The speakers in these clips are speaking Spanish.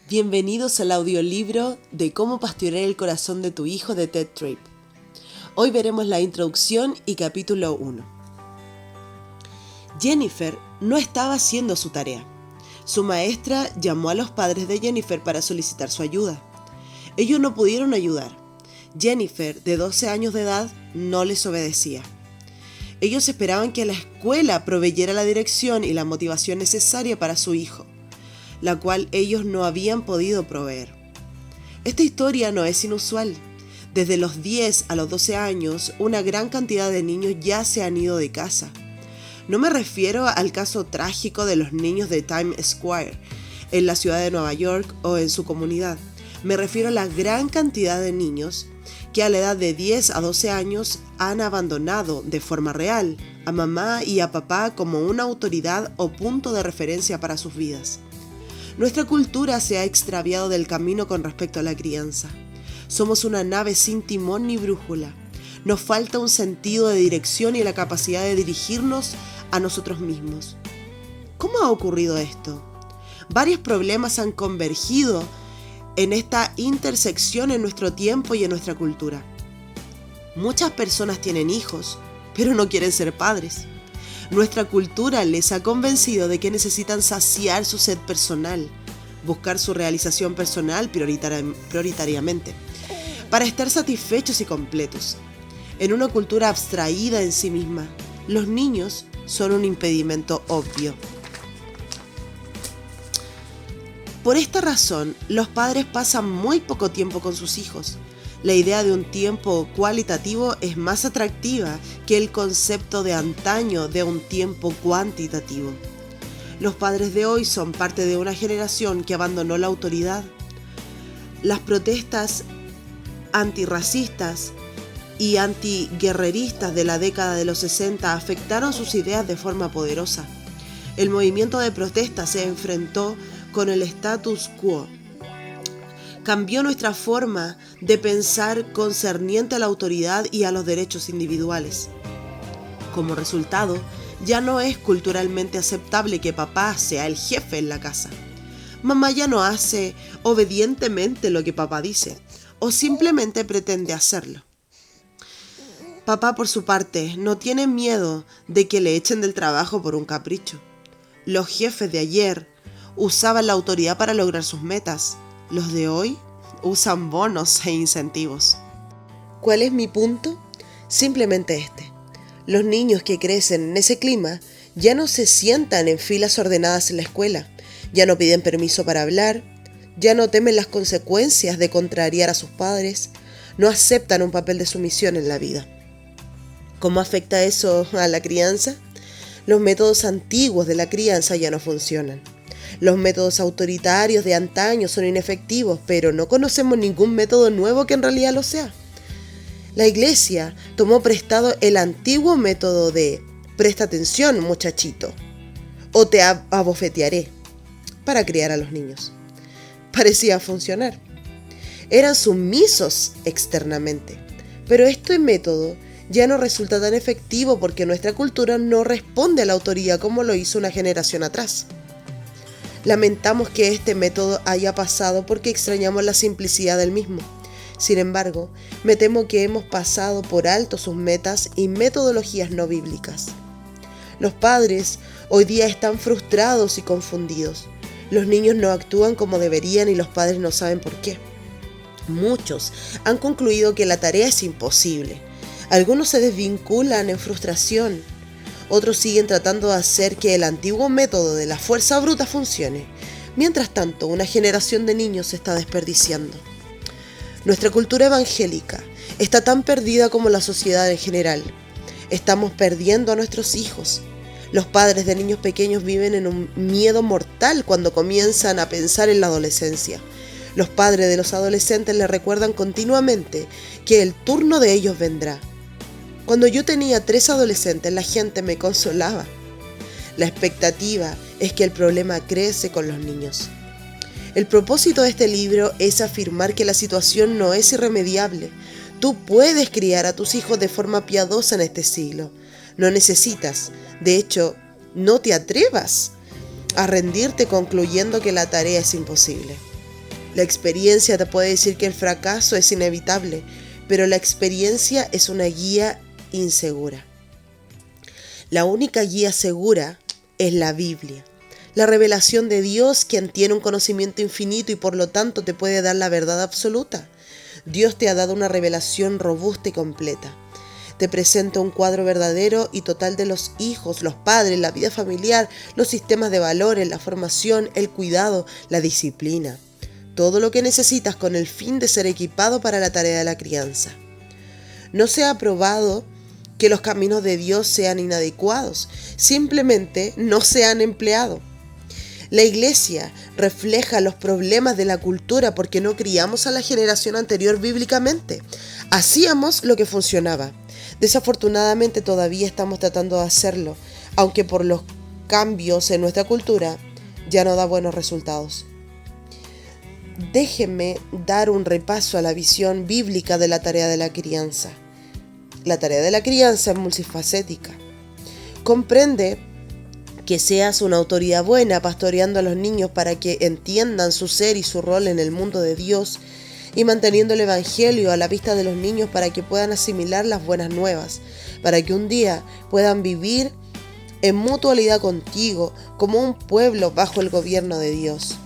Bienvenidos al audiolibro de Cómo pastorear el corazón de tu hijo de Ted Tripp. Hoy veremos la introducción y capítulo 1. Jennifer no estaba haciendo su tarea. Su maestra llamó a los padres de Jennifer para solicitar su ayuda. Ellos no pudieron ayudar. Jennifer, de 12 años de edad, no les obedecía. Ellos esperaban que la escuela proveyera la dirección y la motivación necesaria para su hijo, la cual ellos no habían podido proveer. Esta historia no es inusual. Desde los 10 a los 12 años, una gran cantidad de niños ya se han ido de casa. No me refiero al caso trágico de los niños de Times Square, en la ciudad de Nueva York o en su comunidad. Me refiero a la gran cantidad de niños que a la edad de 10 a 12 años han abandonado de forma real a mamá y a papá como una autoridad o punto de referencia para sus vidas. Nuestra cultura se ha extraviado del camino con respecto a la crianza. Somos una nave sin timón ni brújula. Nos falta un sentido de dirección y la capacidad de dirigirnos a nosotros mismos. ¿Cómo ha ocurrido esto? Varios problemas han convergido en esta intersección en nuestro tiempo y en nuestra cultura. Muchas personas tienen hijos, pero no quieren ser padres. Nuestra cultura les ha convencido de que necesitan saciar su sed personal, buscar su realización personal prioritariamente, para estar satisfechos y completos. En una cultura abstraída en sí misma, los niños son un impedimento obvio. Por esta razón, los padres pasan muy poco tiempo con sus hijos. La idea de un tiempo cualitativo es más atractiva que el concepto de antaño de un tiempo cuantitativo. Los padres de hoy son parte de una generación que abandonó la autoridad. Las protestas antirracistas y antiguerreristas de la década de los 60 afectaron sus ideas de forma poderosa. El movimiento de protesta se enfrentó con el status quo. Cambió nuestra forma de pensar concerniente a la autoridad y a los derechos individuales. Como resultado, ya no es culturalmente aceptable que papá sea el jefe en la casa. Mamá ya no hace obedientemente lo que papá dice, o simplemente pretende hacerlo. Papá, por su parte, no tiene miedo de que le echen del trabajo por un capricho. Los jefes de ayer usaban la autoridad para lograr sus metas. Los de hoy usan bonos e incentivos. ¿Cuál es mi punto? Simplemente este. Los niños que crecen en ese clima ya no se sientan en filas ordenadas en la escuela, ya no piden permiso para hablar, ya no temen las consecuencias de contrariar a sus padres, no aceptan un papel de sumisión en la vida. ¿Cómo afecta eso a la crianza? Los métodos antiguos de la crianza ya no funcionan. Los métodos autoritarios de antaño son inefectivos, pero no conocemos ningún método nuevo que en realidad lo sea. La iglesia tomó prestado el antiguo método de «presta atención, muchachito», o «te abofetearé», para criar a los niños. Parecía funcionar. Eran sumisos externamente, pero este método ya no resulta tan efectivo porque nuestra cultura no responde a la autoridad como lo hizo una generación atrás. Lamentamos que este método haya pasado porque extrañamos la simplicidad del mismo. Sin embargo, me temo que hemos pasado por alto sus metas y metodologías no bíblicas. Los padres hoy día están frustrados y confundidos. Los niños no actúan como deberían y los padres no saben por qué. Muchos han concluido que la tarea es imposible. Algunos se desvinculan en frustración. Otros siguen tratando de hacer que el antiguo método de la fuerza bruta funcione. Mientras tanto, una generación de niños se está desperdiciando. Nuestra cultura evangélica está tan perdida como la sociedad en general. Estamos perdiendo a nuestros hijos. Los padres de niños pequeños viven en un miedo mortal cuando comienzan a pensar en la adolescencia. Los padres de los adolescentes les recuerdan continuamente que el turno de ellos vendrá. Cuando yo tenía 3 adolescentes, la gente me consolaba. La expectativa es que el problema crece con los niños. El propósito de este libro es afirmar que la situación no es irremediable. Tú puedes criar a tus hijos de forma piadosa en este siglo. No necesitas, de hecho, No te atrevas a rendirte concluyendo que la tarea es imposible. La experiencia te puede decir que el fracaso es inevitable, pero la experiencia es una guía insegura. La única guía segura es la Biblia, la revelación de Dios, quien tiene un conocimiento infinito y por lo tanto te puede dar la verdad absoluta. Dios te ha dado una revelación robusta y completa. Te presenta un cuadro verdadero y total de los hijos, los padres, la vida familiar, los sistemas de valores, la formación, el cuidado, la disciplina. Todo lo que necesitas con el fin de ser equipado para la tarea de la crianza. No se ha probado que los caminos de Dios sean inadecuados, simplemente no se han empleado. La iglesia refleja los problemas de la cultura porque no criamos a la generación anterior bíblicamente. Hacíamos lo que funcionaba. Desafortunadamente todavía estamos tratando de hacerlo, aunque por los cambios en nuestra cultura ya no da buenos resultados. Déjenme dar un repaso a la visión bíblica de la tarea de la crianza. La tarea de la crianza es multifacética. Comprende que seas una autoridad buena pastoreando a los niños para que entiendan su ser y su rol en el mundo de Dios y manteniendo el Evangelio a la vista de los niños para que puedan asimilar las buenas nuevas, para que un día puedan vivir en mutualidad contigo como un pueblo bajo el gobierno de Dios.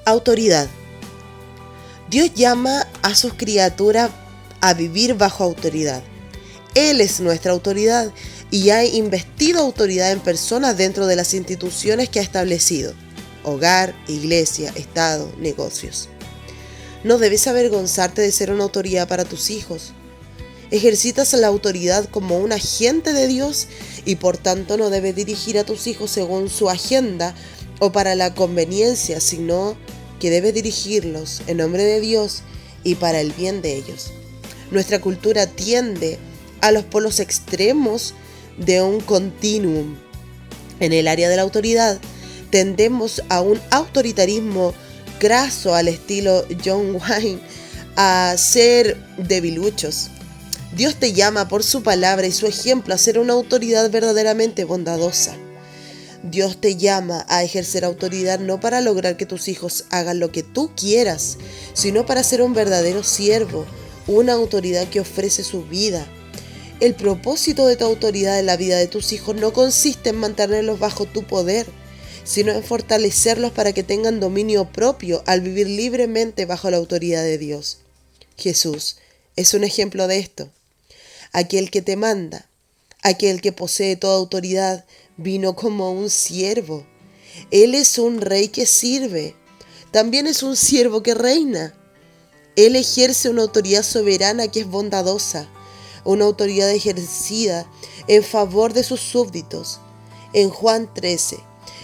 Autoridad. Dios llama a sus criaturas a vivir bajo autoridad. Él es nuestra autoridad y ha investido autoridad en personas dentro de las instituciones que ha establecido: hogar, iglesia, Estado, negocios. No debes avergonzarte de ser una autoridad para tus hijos. Ejercitas la autoridad como un agente de Dios y por tanto no debes dirigir a tus hijos según su agenda o para la conveniencia, sino que debes dirigirlos en nombre de Dios y para el bien de ellos. Nuestra cultura tiende a los polos extremos de un continuum. En el área de la autoridad, tendemos a un autoritarismo graso al estilo John Wayne, a ser debiluchos. Dios te llama por su palabra y su ejemplo a ser una autoridad verdaderamente bondadosa. Dios te llama a ejercer autoridad no para lograr que tus hijos hagan lo que tú quieras, sino para ser un verdadero siervo, una autoridad que ofrece su vida. El propósito de tu autoridad en la vida de tus hijos no consiste en mantenerlos bajo tu poder, sino en fortalecerlos para que tengan dominio propio al vivir libremente bajo la autoridad de Dios. Jesús es un ejemplo de esto. Aquel que te manda, aquel que posee toda autoridad, vino como un siervo. Él es un rey que sirve. También es un siervo que reina. Él ejerce una autoridad soberana que es bondadosa, una autoridad ejercida en favor de sus súbditos. En Juan 13,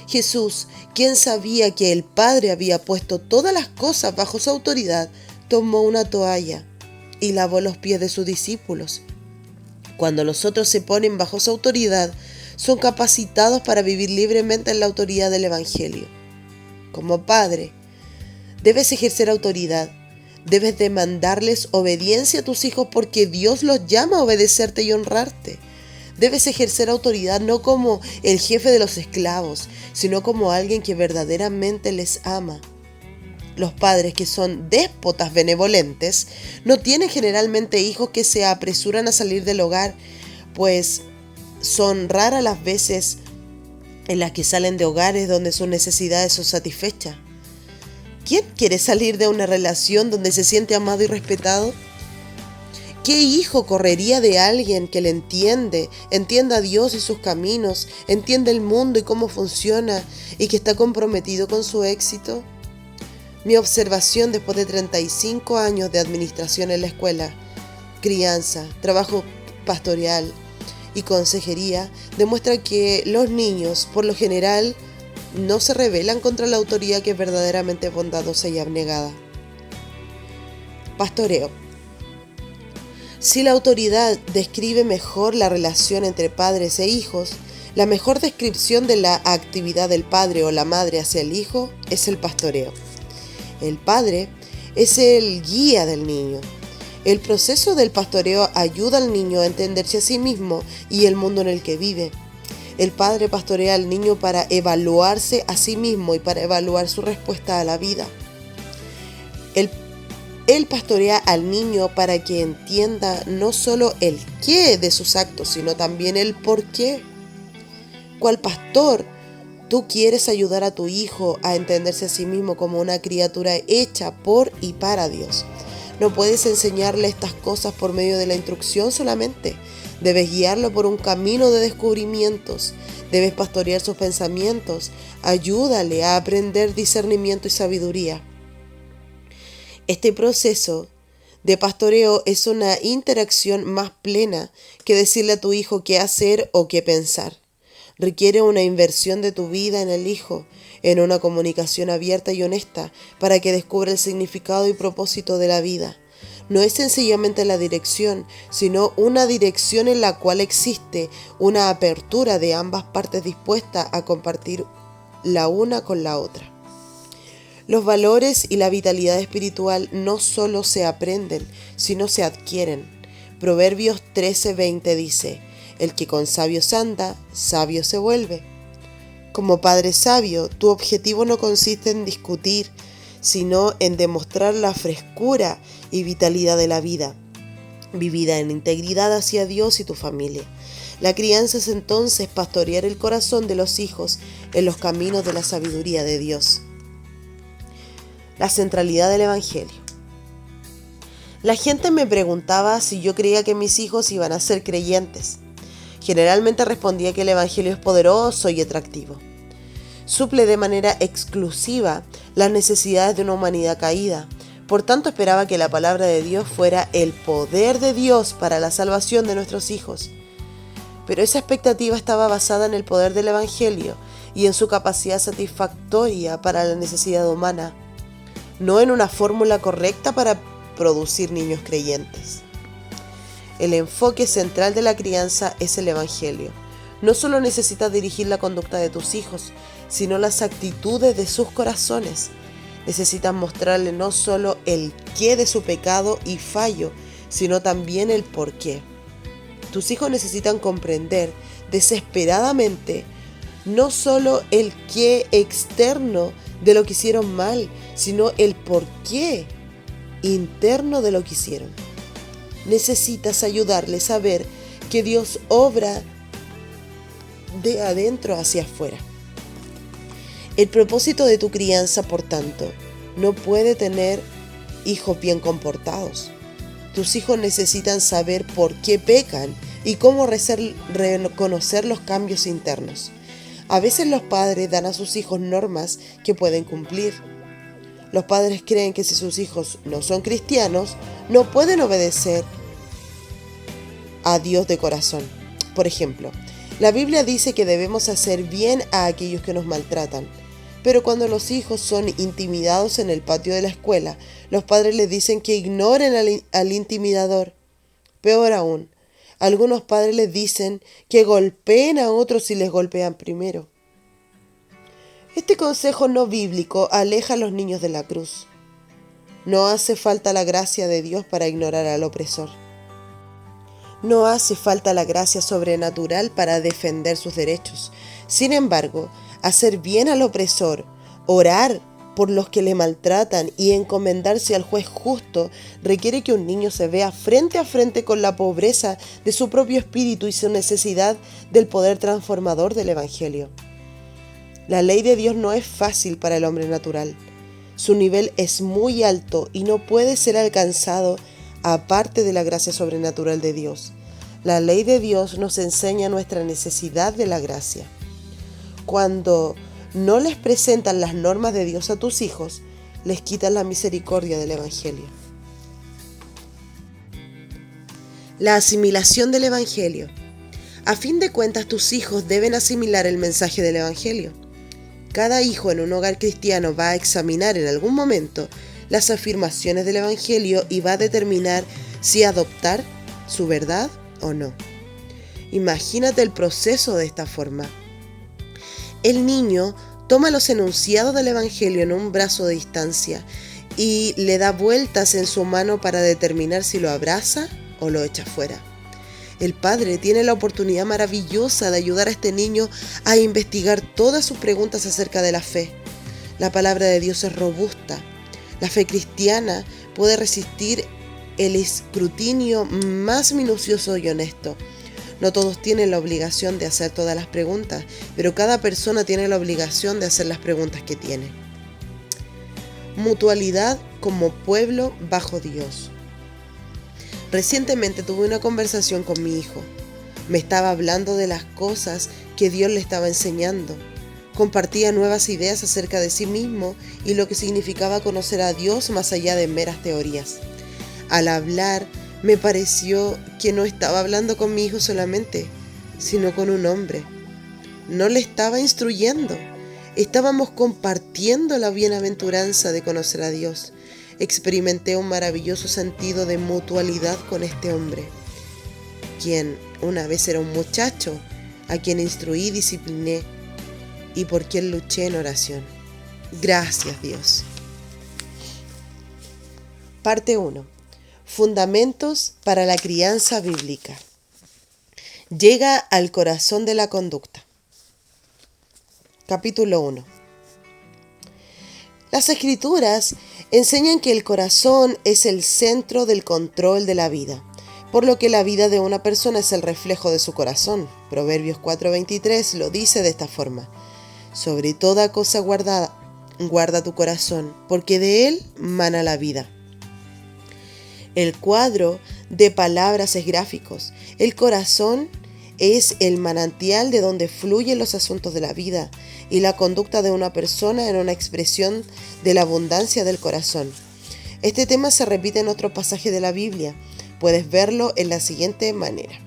Jesús, quien sabía que el Padre había puesto todas las cosas bajo su autoridad, tomó una toalla y lavó los pies de sus discípulos. Cuando los otros se ponen bajo su autoridad, son capacitados para vivir libremente en la autoridad del Evangelio. Como padre, debes ejercer autoridad. Debes demandarles obediencia a tus hijos porque Dios los llama a obedecerte y honrarte. Debes ejercer autoridad no como el jefe de los esclavos, sino como alguien que verdaderamente les ama. Los padres que son déspotas benevolentes no tienen generalmente hijos que se apresuran a salir del hogar, pues son raras las veces en las que salen de hogares donde sus necesidades son satisfechas. ¿Quién quiere salir de una relación donde se siente amado y respetado? ¿Qué hijo correría de alguien que le entiende a Dios y sus caminos, entiende el mundo y cómo funciona y que está comprometido con su éxito? Mi observación después de 35 años de administración en la escuela, crianza, trabajo pastoral y consejería demuestra que los niños, por lo general, no se rebelan contra la autoridad que es verdaderamente bondadosa y abnegada. Pastoreo. Si la autoridad describe mejor la relación entre padres e hijos, la mejor descripción de la actividad del padre o la madre hacia el hijo es el pastoreo. El padre es el guía del niño. El proceso del pastoreo ayuda al niño a entenderse a sí mismo y el mundo en el que vive. El padre pastorea al niño para evaluarse a sí mismo y para evaluar su respuesta a la vida. Él pastorea al niño para que entienda no solo el qué de sus actos, sino también el por qué. ¿Cuál pastor? Tú quieres ayudar a tu hijo a entenderse a sí mismo como una criatura hecha por y para Dios. No puedes enseñarle estas cosas por medio de la instrucción solamente. Debes guiarlo por un camino de descubrimientos. Debes pastorear sus pensamientos. Ayúdale a aprender discernimiento y sabiduría. Este proceso de pastoreo es una interacción más plena que decirle a tu hijo qué hacer o qué pensar. Requiere una inversión de tu vida en el hijo, en una comunicación abierta y honesta para que descubra el significado y propósito de la vida. No es sencillamente la dirección, sino una dirección en la cual existe una apertura de ambas partes dispuestas a compartir la una con la otra. Los valores y la vitalidad espiritual no solo se aprenden, sino se adquieren. Proverbios 13:20 dice: el que con sabios anda, sabio se vuelve. Como padre sabio, tu objetivo no consiste en discutir, sino en demostrar la frescura y vitalidad de la vida, vivida en integridad hacia Dios y tu familia. La crianza es entonces pastorear el corazón de los hijos en los caminos de la sabiduría de Dios. La centralidad del Evangelio. La gente me preguntaba si yo creía que mis hijos iban a ser creyentes. Generalmente respondía que el Evangelio es poderoso y atractivo. Suple de manera exclusiva las necesidades de una humanidad caída. Por tanto, esperaba que la palabra de Dios fuera el poder de Dios para la salvación de nuestros hijos. Pero esa expectativa estaba basada en el poder del Evangelio y en su capacidad satisfactoria para la necesidad humana, no en una fórmula correcta para producir niños creyentes. El enfoque central de la crianza es el Evangelio. No solo necesitas dirigir la conducta de tus hijos, sino las actitudes de sus corazones. Necesitas mostrarle no solo el qué de su pecado y fallo, sino también el por qué. Tus hijos necesitan comprender desesperadamente no solo el qué externo de lo que hicieron mal, sino el por qué interno de lo que hicieron. Necesitas ayudarles a ver que Dios obra de adentro hacia afuera. El propósito de tu crianza, por tanto, no puede tener hijos bien comportados. Tus hijos necesitan saber por qué pecan y cómo reconocer los cambios internos. A veces los padres dan a sus hijos normas que pueden cumplir. Los padres creen que si sus hijos no son cristianos, no pueden obedecer a Dios de corazón. Por ejemplo, la Biblia dice que debemos hacer bien a aquellos que nos maltratan. Pero cuando los hijos son intimidados en el patio de la escuela, los padres les dicen que ignoren al intimidador. Peor aún, algunos padres les dicen que golpeen a otros si les golpean primero. Este consejo no bíblico aleja a los niños de la cruz. No hace falta la gracia de Dios para ignorar al opresor. No hace falta la gracia sobrenatural para defender sus derechos. Sin embargo, hacer bien al opresor, orar por los que le maltratan y encomendarse al juez justo requiere que un niño se vea frente a frente con la pobreza de su propio espíritu y su necesidad del poder transformador del Evangelio. La ley de Dios no es fácil para el hombre natural. Su nivel es muy alto y no puede ser alcanzado aparte de la gracia sobrenatural de Dios. La ley de Dios nos enseña nuestra necesidad de la gracia. Cuando no les presentan las normas de Dios a tus hijos, les quitan la misericordia del Evangelio. La asimilación del Evangelio. A fin de cuentas, tus hijos deben asimilar el mensaje del Evangelio. Cada hijo en un hogar cristiano va a examinar en algún momento las afirmaciones del Evangelio y va a determinar si adoptar su verdad o no. Imagínate el proceso de esta forma. El niño toma los enunciados del Evangelio en un brazo de distancia y le da vueltas en su mano para determinar si lo abraza o lo echa fuera. El padre tiene la oportunidad maravillosa de ayudar a este niño a investigar todas sus preguntas acerca de la fe. La palabra de Dios es robusta. La fe cristiana puede resistir el escrutinio más minucioso y honesto. No todos tienen la obligación de hacer todas las preguntas, pero cada persona tiene la obligación de hacer las preguntas que tiene. Mutualidad como pueblo bajo Dios. Recientemente tuve una conversación con mi hijo. Me estaba hablando de las cosas que Dios le estaba enseñando. Compartía nuevas ideas acerca de sí mismo y lo que significaba conocer a Dios más allá de meras teorías. Al hablar, me pareció que no estaba hablando con mi hijo solamente, sino con un hombre. No le estaba instruyendo. Estábamos compartiendo la bienaventuranza de conocer a Dios. Experimenté un maravilloso sentido de mutualidad con este hombre, quien una vez era un muchacho, a quien instruí, discipliné y por quien luché en oración. Gracias, Dios. Parte 1. Fundamentos para la crianza bíblica. Llega al corazón de la conducta. Capítulo 1. Las Escrituras enseñan que el corazón es el centro del control de la vida, por lo que la vida de una persona es el reflejo de su corazón. Proverbios 4:23 lo dice de esta forma: sobre toda cosa guarda tu corazón, porque de él mana la vida. El cuadro de palabras es gráfico. El corazón es el manantial de donde fluyen los asuntos de la vida, y la conducta de una persona era una expresión de la abundancia del corazón. Este tema se repite en otro pasaje de la Biblia. Puedes verlo en la siguiente manera.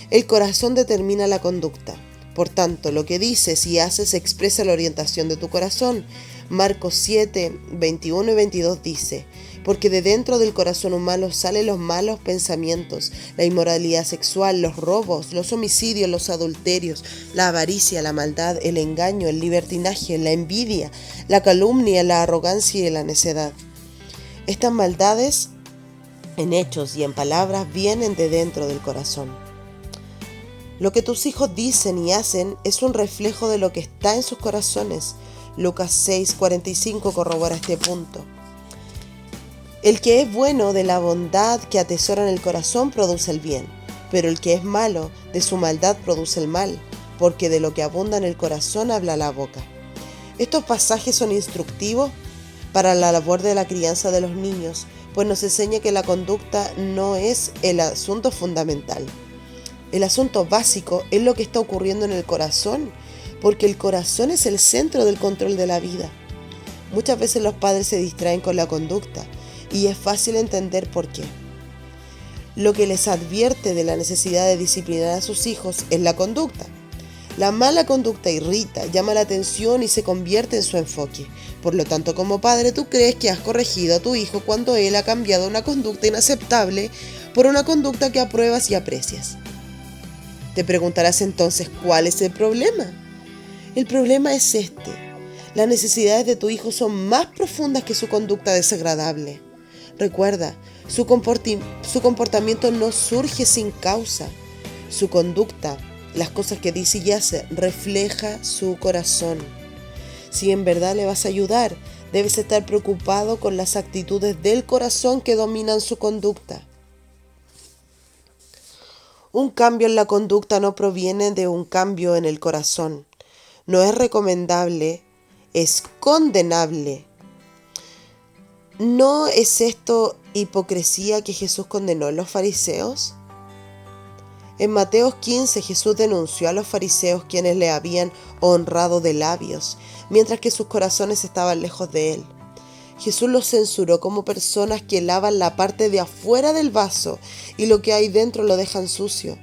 El corazón determina la conducta. Por tanto, lo que dices y haces expresa la orientación de tu corazón. Marcos 7, 21 y 22 dice: porque de dentro del corazón humano salen los malos pensamientos, la inmoralidad sexual, los robos, los homicidios, los adulterios, la avaricia, la maldad, el engaño, el libertinaje, la envidia, la calumnia, la arrogancia y la necedad. Estas maldades, en hechos y en palabras, vienen de dentro del corazón. Lo que tus hijos dicen y hacen es un reflejo de lo que está en sus corazones. Lucas 6:45 corrobora este punto. El que es bueno de la bondad que atesora en el corazón produce el bien, pero el que es malo de su maldad produce el mal, porque de lo que abunda en el corazón habla la boca. Estos pasajes son instructivos para la labor de la crianza de los niños, pues nos enseña que la conducta no es el asunto fundamental. El asunto básico es lo que está ocurriendo en el corazón, porque el corazón es el centro del control de la vida. Muchas veces los padres se distraen con la conducta, y es fácil entender por qué. Lo que les advierte de la necesidad de disciplinar a sus hijos es la conducta. La mala conducta irrita, llama la atención y se convierte en su enfoque. Por lo tanto, como padre, tú crees que has corregido a tu hijo cuando él ha cambiado una conducta inaceptable por una conducta que apruebas y aprecias. Te preguntarás entonces, ¿cuál es el problema? El problema es este. Las necesidades de tu hijo son más profundas que su conducta desagradable. Recuerda, su comportamiento no surge sin causa. Su conducta, las cosas que dice y hace, refleja su corazón. Si en verdad le vas a ayudar, debes estar preocupado con las actitudes del corazón que dominan su conducta. Un cambio en la conducta no proviene de un cambio en el corazón. No es recomendable, es condenable. ¿No es esto hipocresía que Jesús condenó a los fariseos? En Mateo 15, Jesús denunció a los fariseos quienes le habían honrado de labios, mientras que sus corazones estaban lejos de él. Jesús los censuró como personas que lavan la parte de afuera del vaso y lo que hay dentro lo dejan sucio.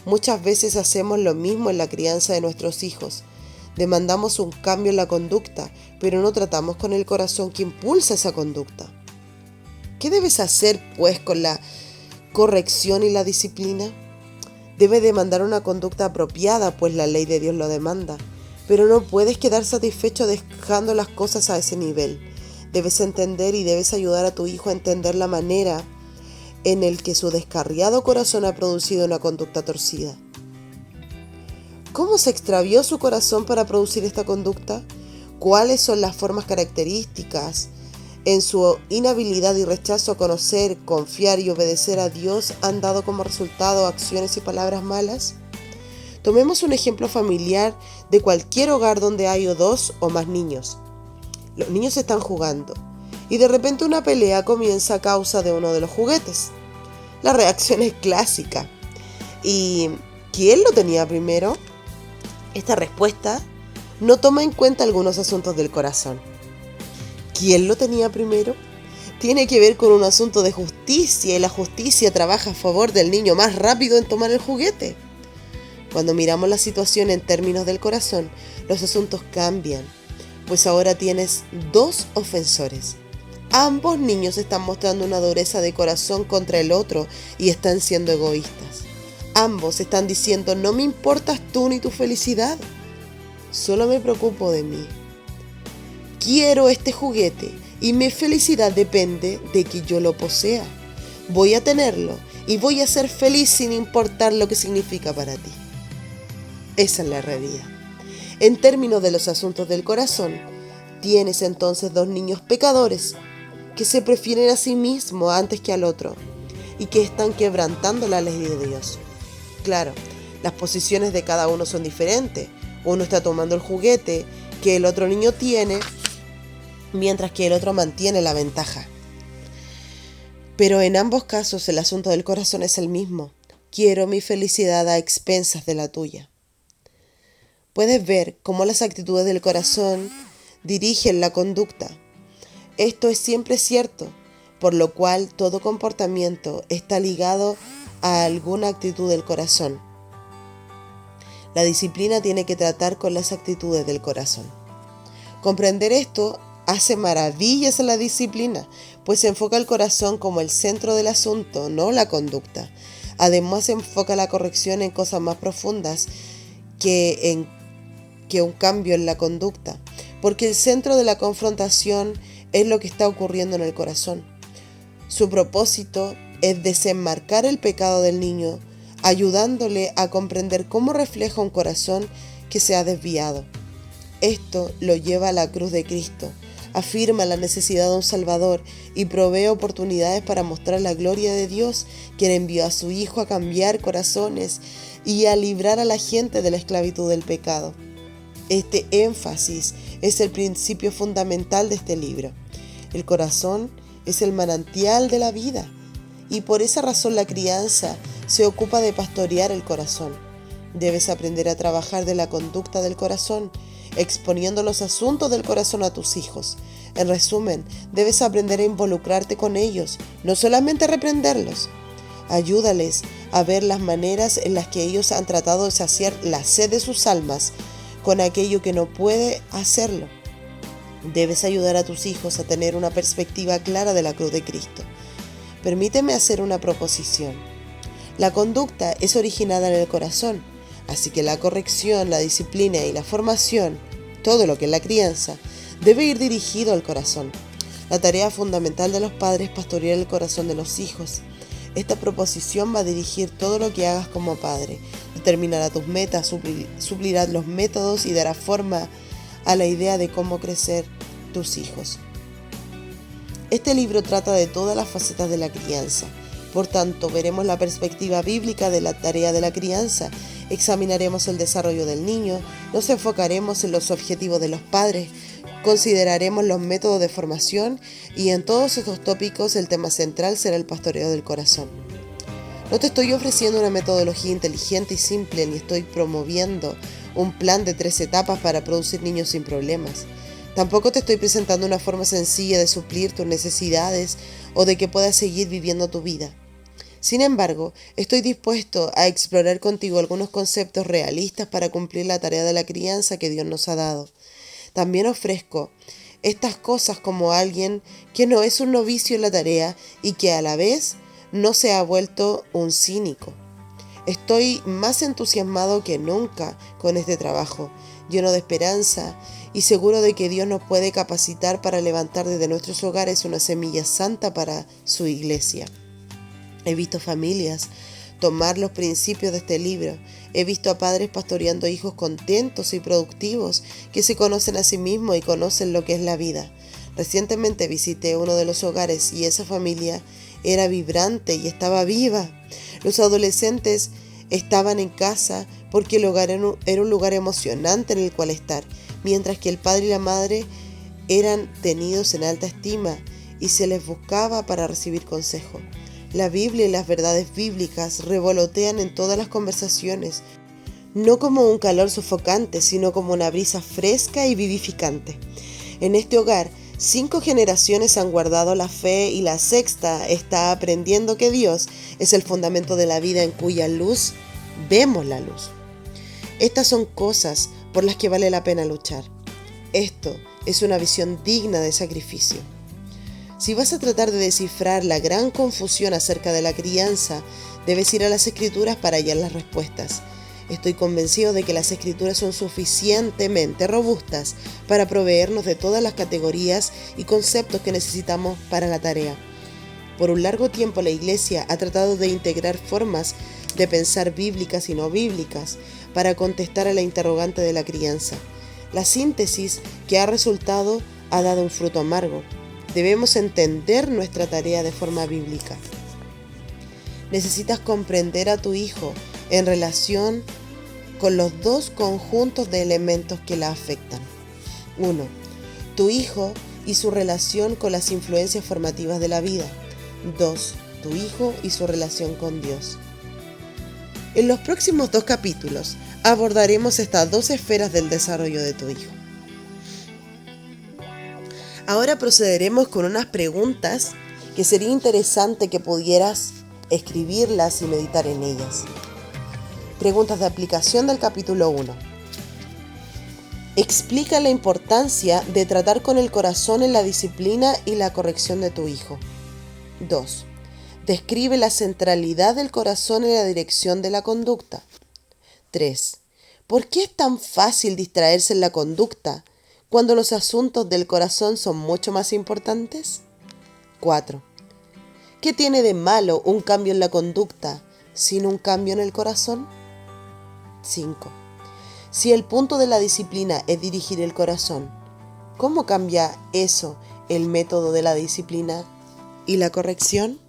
Muchas veces hacemos lo mismo en la crianza de nuestros hijos. Demandamos un cambio en la conducta, pero no tratamos con el corazón que impulsa esa conducta. ¿Qué debes hacer, pues, con la corrección y la disciplina? Debes demandar una conducta apropiada, pues la ley de Dios lo demanda. Pero no puedes quedar satisfecho dejando las cosas a ese nivel. Debes entender y debes ayudar a tu hijo a entender la manera en el que su descarriado corazón ha producido una conducta torcida. ¿Cómo se extravió su corazón para producir esta conducta? ¿Cuáles son las formas características en su inhabilidad y rechazo a conocer, confiar y obedecer a Dios han dado como resultado acciones y palabras malas? Tomemos un ejemplo familiar de cualquier hogar donde hay dos o más niños. Los niños están jugando y de repente una pelea comienza a causa de uno de los juguetes. La reacción es clásica. ¿Y quién lo tenía primero? Esta respuesta no toma en cuenta algunos asuntos del corazón. ¿Quién lo tenía primero? Tiene que ver con un asunto de justicia y la justicia trabaja a favor del niño más rápido en tomar el juguete. Cuando miramos la situación en términos del corazón, los asuntos cambian, pues ahora tienes dos ofensores. Ambos niños están mostrando una dureza de corazón contra el otro y están siendo egoístas. Ambos están diciendo: no me importas tú ni tu felicidad, solo me preocupo de mí. Quiero este juguete y mi felicidad depende de que yo lo posea. Voy a tenerlo y voy a ser feliz sin importar lo que significa para ti. Esa es la realidad. En términos de los asuntos del corazón, tienes entonces dos niños pecadores que se prefieren a sí mismos antes que al otro y que están quebrantando la ley de Dios. Claro, las posiciones de cada uno son diferentes. Uno está tomando el juguete que el otro niño tiene, mientras que el otro mantiene la ventaja. Pero en ambos casos el asunto del corazón es el mismo. Quiero mi felicidad a expensas de la tuya. Puedes ver cómo las actitudes del corazón dirigen la conducta. Esto es siempre cierto, por lo cual todo comportamiento está ligado a alguna actitud del corazón. La disciplina tiene que tratar con las actitudes del corazón. Comprender esto hace maravillas a la disciplina, pues se enfoca el corazón como el centro del asunto, no la conducta. Además, se enfoca la corrección en cosas más profundas que un cambio en la conducta, porque el centro de la confrontación es lo que está ocurriendo en el corazón. Su propósito es desenmarcar el pecado del niño, ayudándole a comprender cómo refleja un corazón que se ha desviado. Esto lo lleva a la cruz de Cristo, afirma la necesidad de un Salvador y provee oportunidades para mostrar la gloria de Dios, quien envió a su Hijo a cambiar corazones y a librar a la gente de la esclavitud del pecado. Este énfasis es el principio fundamental de este libro. El corazón es el manantial de la vida y por esa razón la crianza se ocupa de pastorear el corazón. Debes aprender a trabajar de la conducta del corazón, exponiendo los asuntos del corazón a tus hijos. En resumen, debes aprender a involucrarte con ellos, no solamente reprenderlos. Ayúdales a ver las maneras en las que ellos han tratado de saciar la sed de sus almas con aquello que no puede hacerlo. Debes ayudar a tus hijos a tener una perspectiva clara de la cruz de Cristo. Permíteme hacer una proposición. La conducta es originada en el corazón, así que la corrección, la disciplina y la formación, todo lo que es la crianza, debe ir dirigido al corazón. La tarea fundamental de los padres es pastorear el corazón de los hijos. Esta proposición va a dirigir todo lo que hagas como padre, determinará tus metas, suplirá los métodos y dará forma a la idea de cómo crecer tus hijos. Este libro trata de todas las facetas de la crianza. Por tanto, veremos la perspectiva bíblica de la tarea de la crianza, examinaremos el desarrollo del niño, nos enfocaremos en los objetivos de los padres, consideraremos los métodos de formación y en todos estos tópicos el tema central será el pastoreo del corazón. No te estoy ofreciendo una metodología inteligente y simple ni estoy promoviendo un plan de 3 etapas para producir niños sin problemas. Tampoco te estoy presentando una forma sencilla de suplir tus necesidades o de que puedas seguir viviendo tu vida. Sin embargo, estoy dispuesto a explorar contigo algunos conceptos realistas para cumplir la tarea de la crianza que Dios nos ha dado. También ofrezco estas cosas como alguien que no es un novicio en la tarea y que a la vez no se ha vuelto un cínico. Estoy más entusiasmado que nunca con este trabajo, lleno de esperanza y seguro de que Dios nos puede capacitar para levantar desde nuestros hogares una semilla santa para su iglesia. He visto familias tomar los principios de este libro. He visto a padres pastoreando hijos contentos y productivos que se conocen a sí mismos y conocen lo que es la vida. Recientemente visité uno de los hogares y esa familia era vibrante y estaba viva. Los adolescentes estaban en casa porque el hogar era un lugar emocionante en el cual estar, mientras que el padre y la madre eran tenidos en alta estima y se les buscaba para recibir consejo. La Biblia y las verdades bíblicas revolotean en todas las conversaciones, no como un calor sofocante, sino como una brisa fresca y vivificante. En este hogar, 5 generaciones han guardado la fe y la sexta está aprendiendo que Dios es el fundamento de la vida en cuya luz vemos la luz. Estas son cosas por las que vale la pena luchar. Esto es una visión digna de sacrificio. Si vas a tratar de descifrar la gran confusión acerca de la crianza, debes ir a las Escrituras para hallar las respuestas. Estoy convencido de que las Escrituras son suficientemente robustas para proveernos de todas las categorías y conceptos que necesitamos para la tarea. Por un largo tiempo la Iglesia ha tratado de integrar formas de pensar bíblicas y no bíblicas para contestar a la interrogante de la crianza. La síntesis que ha resultado ha dado un fruto amargo. Debemos entender nuestra tarea de forma bíblica. Necesitas comprender a tu hijo en relación con los 2 conjuntos de elementos que la afectan. 1. Tu hijo y su relación con las influencias formativas de la vida. 2. Tu hijo y su relación con Dios. En los próximos 2 capítulos abordaremos estas 2 esferas del desarrollo de tu hijo. Ahora procederemos con unas preguntas que sería interesante que pudieras escribirlas y meditar en ellas. Preguntas de aplicación del capítulo 1. Explica la importancia de tratar con el corazón en la disciplina y la corrección de tu hijo. 2. Describe la centralidad del corazón en la dirección de la conducta. 3. ¿Por qué es tan fácil distraerse en la conducta cuando los asuntos del corazón son mucho más importantes? 4. ¿Qué tiene de malo un cambio en la conducta sin un cambio en el corazón? 5. Si el punto de la disciplina es dirigir el corazón, ¿cómo cambia eso el método de la disciplina y la corrección?